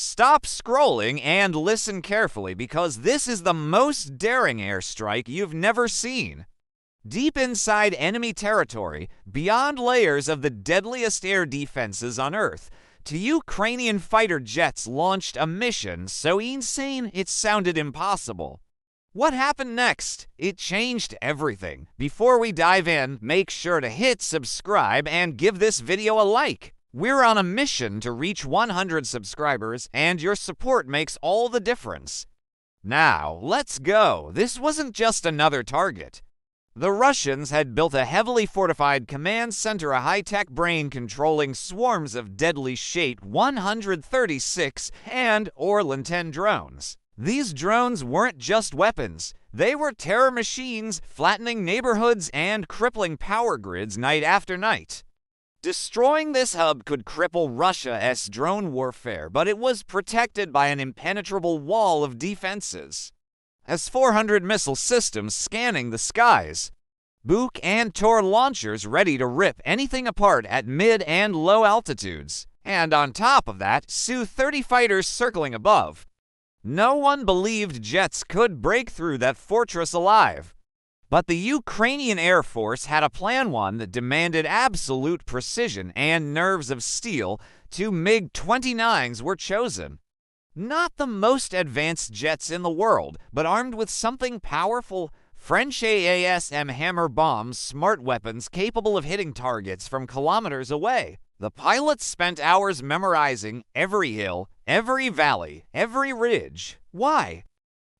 Stop scrolling and listen carefully because this is the most daring airstrike you've never seen. Deep inside enemy territory, beyond layers of the deadliest air defenses on Earth, two Ukrainian fighter jets launched a mission so insane it sounded impossible. What happened next? It changed everything. Before we dive in, make sure to hit subscribe and give this video a like. We're on a mission to reach 100 subscribers, and your support makes all the difference. Now, let's go. This wasn't just another target. The Russians had built a heavily fortified command center, a high-tech brain controlling swarms of deadly Shape 136 and Orlan 10 drones. These drones weren't just weapons. They were terror machines, flattening neighborhoods and crippling power grids night after night. Destroying this hub could cripple Russia's drone warfare, but it was protected by an impenetrable wall of defenses. S-400 missile systems scanning the skies. Buk and TOR launchers ready to rip anything apart at mid and low altitudes. And on top of that, Su-30 fighters circling above. No one believed jets could break through that fortress alive. But the Ukrainian Air Force had a plan, one that demanded absolute precision and nerves of steel. Two MiG-29s were chosen. Not the most advanced jets in the world, but armed with something powerful. French AASM Hammer bombs, smart weapons capable of hitting targets from kilometers away. The pilots spent hours memorizing every hill, every valley, every ridge. Why?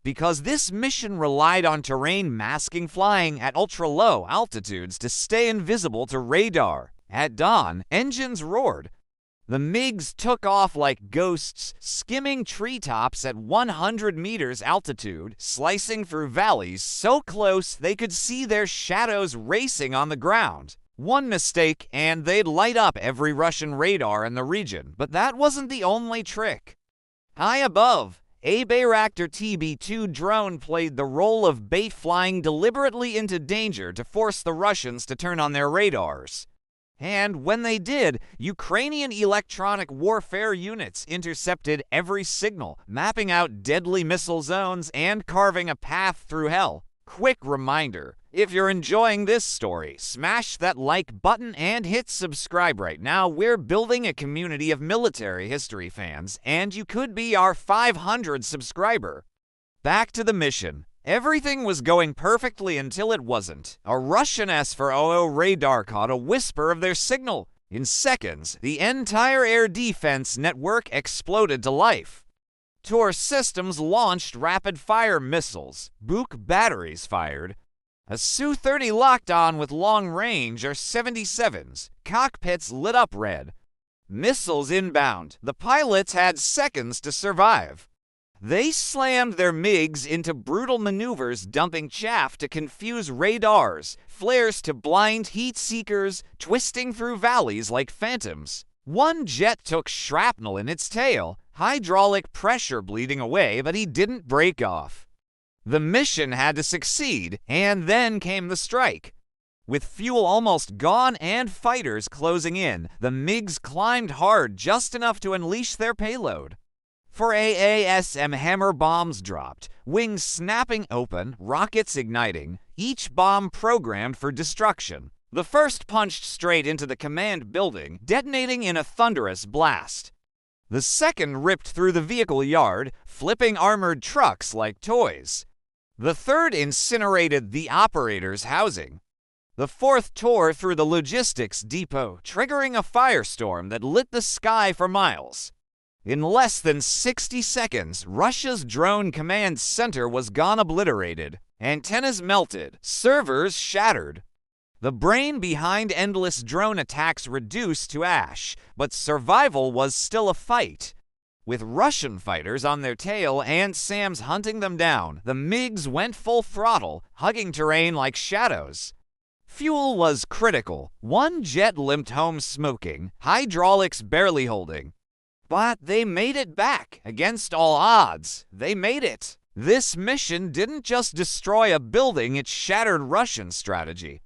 Because this mission relied on terrain masking flying at ultra-low altitudes to stay invisible to radar. At dawn, engines roared. The MiGs took off like ghosts, skimming treetops at 100 meters altitude, slicing through valleys so close they could see their shadows racing on the ground. One mistake, and they'd light up every Russian radar in the region, but that wasn't the only trick. High above, a Bayraktar TB2 drone played the role of bait, flying deliberately into danger to force the Russians to turn on their radars. And when they did, Ukrainian electronic warfare units intercepted every signal, mapping out deadly missile zones and carving a path through hell. Quick reminder, if you're enjoying this story, smash that like button and hit subscribe right now. We're building a community of military history fans, and you could be our 500 subscriber. Back to the mission. Everything was going perfectly until it wasn't. A Russian S-400 radar caught a whisper of their signal. In seconds, the entire air defense network exploded to life. TOR systems launched rapid-fire missiles. Buk batteries fired. A Su-30 locked on with long-range or 77s. Cockpits lit up red. Missiles inbound. The pilots had seconds to survive. They slammed their MiGs into brutal maneuvers, dumping chaff to confuse radars, flares to blind heat seekers, twisting through valleys like phantoms. One jet took shrapnel in its tail, hydraulic pressure bleeding away, but he didn't break off. The mission had to succeed, and then came the strike. With fuel almost gone and fighters closing in, the MiGs climbed hard just enough to unleash their payload. For AASM Hammer bombs dropped, wings snapping open, rockets igniting, each bomb programmed for destruction. The first punched straight into the command building, detonating in a thunderous blast. The second ripped through the vehicle yard, flipping armored trucks like toys. The third incinerated the operator's housing. The fourth tore through the logistics depot, triggering a firestorm that lit the sky for miles. In less than 60 seconds, Russia's drone command center was gone, obliterated. Antennas melted, servers shattered. The brain behind endless drone attacks reduced to ash, but survival was still a fight. With Russian fighters on their tail and SAMs hunting them down, the MiGs went full throttle, hugging terrain like shadows. Fuel was critical. One jet limped home smoking, hydraulics barely holding. But they made it back. Against all odds, they made it. This mission didn't just destroy a building, it shattered Russian strategy.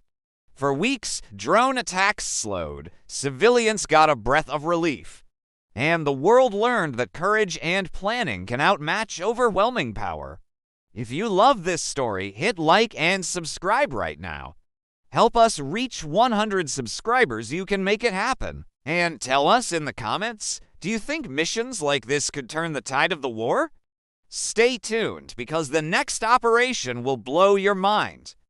For weeks, drone attacks slowed. Civilians got a breath of relief. And the world learned that courage and planning can outmatch overwhelming power. If you love this story, hit like and subscribe right now. Help us reach 100 subscribers, you can make it happen. And tell us in the comments, do you think missions like this could turn the tide of the war? Stay tuned, because the next operation will blow your mind.